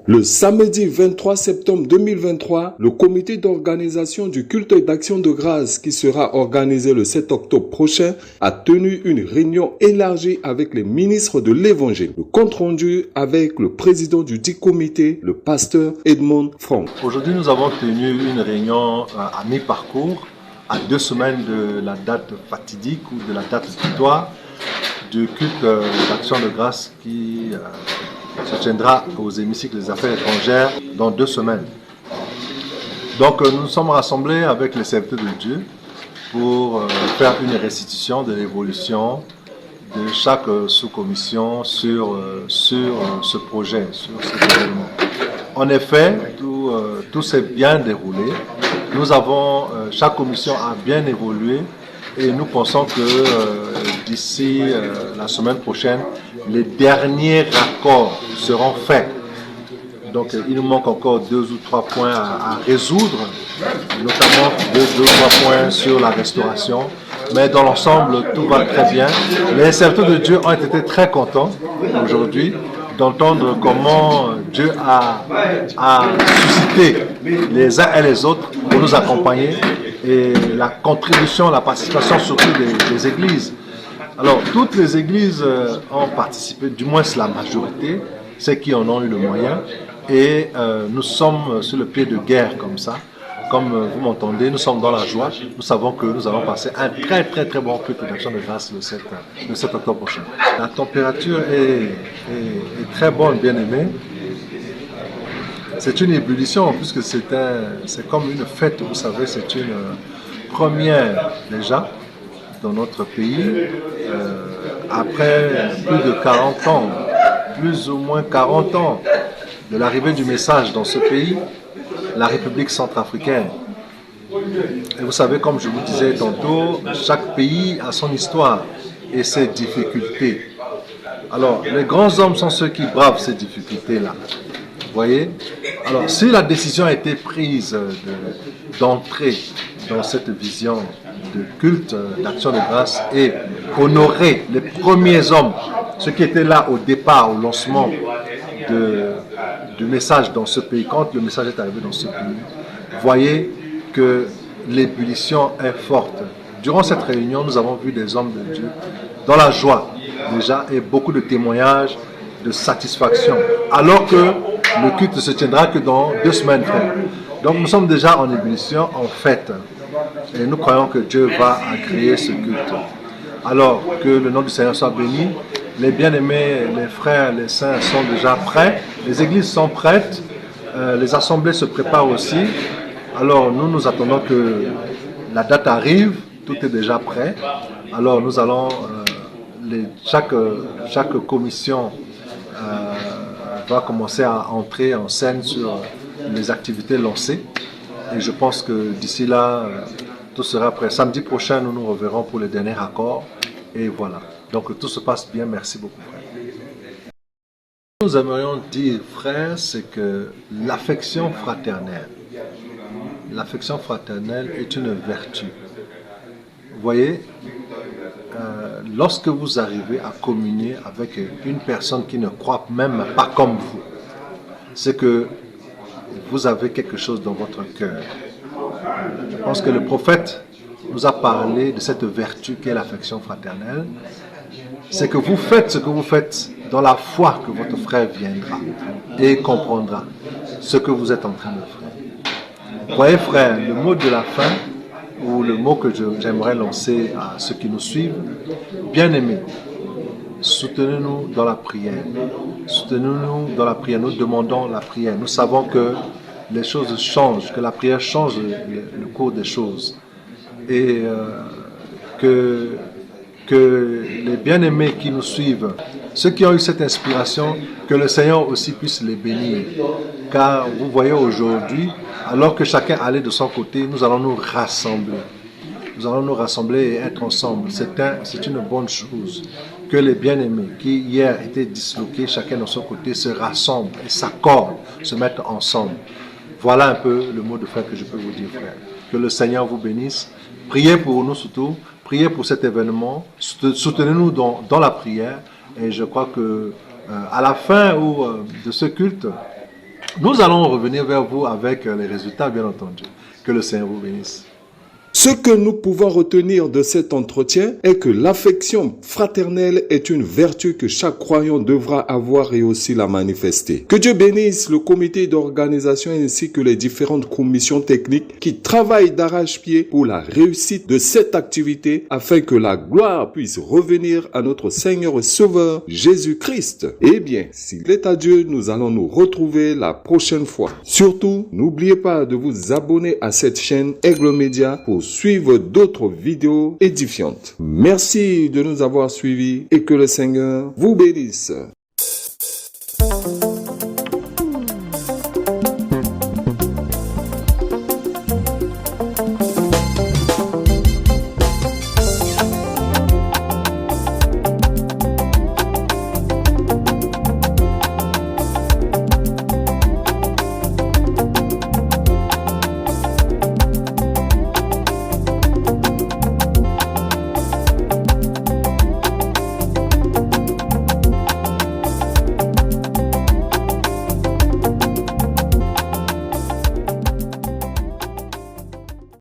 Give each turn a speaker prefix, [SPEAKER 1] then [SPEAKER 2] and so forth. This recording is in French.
[SPEAKER 1] Le samedi 23 septembre 2023, le comité d'organisation du culte d'action de grâce qui sera organisé le 7 octobre prochain a tenu une réunion élargie avec les ministres de l'Évangile. Le compte rendu avec le président du dit comité, le pasteur Edmond Franck.
[SPEAKER 2] Aujourd'hui, nous avons tenu une réunion à mi-parcours, à 2 semaines de la date fatidique ou de la date butoir du culte d'action de grâce qui se tiendra aux hémicycles des affaires étrangères dans 2 semaines. Donc nous sommes rassemblés avec les serviteurs de Dieu pour faire une restitution de l'évolution de chaque sous-commission sur ce projet, sur cet événement. En effet, tout s'est bien déroulé. Nous avons, chaque commission a bien évolué et nous pensons que d'ici la semaine prochaine, les derniers raccords seront faits. Donc il nous manque encore 2 ou 3 points à résoudre, notamment 2 ou 3 points sur la restauration. Mais dans l'ensemble, tout va très bien. Les serviteurs de Dieu ont été très contents aujourd'hui d'entendre comment Dieu a suscité les uns et les autres pour nous accompagner et la contribution, la participation surtout des églises. Alors, toutes les églises ont participé, du moins c'est la majorité, ceux qui en ont eu le moyen, et nous sommes sur le pied de guerre comme ça. Comme vous m'entendez, nous sommes dans la joie. Nous savons que nous allons passer un très bon culte d'action de grâce le 7 octobre prochain. La température est très bonne, bien aimée. C'est une ébullition, puisque c'est comme une fête, vous savez, c'est une première déjà dans notre pays. Après plus de 40 ans, plus ou moins 40 ans de l'arrivée du message dans ce pays, la République centrafricaine. Et vous savez, comme je vous disais tantôt, chaque pays a son histoire et ses difficultés. Alors, les grands hommes sont ceux qui bravent ces difficultés-là. Vous voyez? Alors, si la décision a été prise d'entrer dans cette vision de culte, d'action de grâce et honorer les premiers hommes, ceux qui étaient là au départ, au lancement du message dans ce pays, quand le message est arrivé dans ce pays, voyez que l'ébullition est forte. Durant cette réunion, nous avons vu des hommes de Dieu dans la joie déjà et beaucoup de témoignages de satisfaction, alors que le culte ne se tiendra que dans 2 semaines, frère. Donc nous sommes déjà en ébullition, en fête, et nous croyons que Dieu va agréer ce culte. Alors que le nom du Seigneur soit béni. Les bien-aimés, les frères, les saints sont déjà prêts, les églises sont prêtes, les assemblées se préparent aussi. Alors nous attendons que la date arrive, tout est déjà prêt. Alors nous allons, chaque commission va commencer à entrer en scène sur les activités lancées. Et je pense que d'ici là, tout sera prêt. Samedi prochain, nous nous reverrons pour les derniers accords. Et voilà. Donc tout se passe bien. Merci beaucoup, frère. Nous aimerions dire, frère, c'est que l'affection fraternelle est une vertu. Vous voyez, lorsque vous arrivez à communier avec une personne qui ne croit même pas comme vous, c'est que vous avez quelque chose dans votre cœur. Je pense que le prophète nous a parlé de cette vertu qu'est l'affection fraternelle. C'est que vous faites ce que vous faites dans la foi que votre frère viendra et comprendra ce que vous êtes en train de faire. Vous voyez, frère, le mot de la fin, ou le mot que j'aimerais lancer à ceux qui nous suivent, bien-aimés, soutenez-nous dans la prière. Soutenez-nous dans la prière. Nous demandons la prière. Nous savons que les choses changent, que la prière change le cours des choses. Et que les bien-aimés qui nous suivent, ceux qui ont eu cette inspiration, que le Seigneur aussi puisse les bénir. Car vous voyez aujourd'hui, alors que chacun allait de son côté, nous allons nous rassembler. Nous allons nous rassembler et être ensemble. C'est une bonne chose que les bien-aimés qui hier étaient disloqués, chacun de son côté, se rassemblent et s'accordent, se mettent ensemble. Voilà un peu le mot de fin que je peux vous dire, frère. Que le Seigneur vous bénisse. Priez pour nous surtout. Priez pour cet événement. Soutenez-nous dans la prière. Et je crois que à la fin de ce culte, Nous allons revenir vers vous avec les résultats, bien entendu. Que le Seigneur vous bénisse.
[SPEAKER 1] Ce que nous pouvons retenir de cet entretien est que l'affection fraternelle est une vertu que chaque croyant devra avoir et aussi la manifester. Que Dieu bénisse le comité d'organisation ainsi que les différentes commissions techniques qui travaillent d'arrache-pied pour la réussite de cette activité afin que la gloire puisse revenir à notre Seigneur et Sauveur Jésus-Christ. Eh bien, s'il est à Dieu, nous allons nous retrouver la prochaine fois. Surtout, n'oubliez pas de vous abonner à cette chaîne Aigle Média pour suivre d'autres vidéos édifiantes. Merci de nous avoir suivis et que le Seigneur vous bénisse.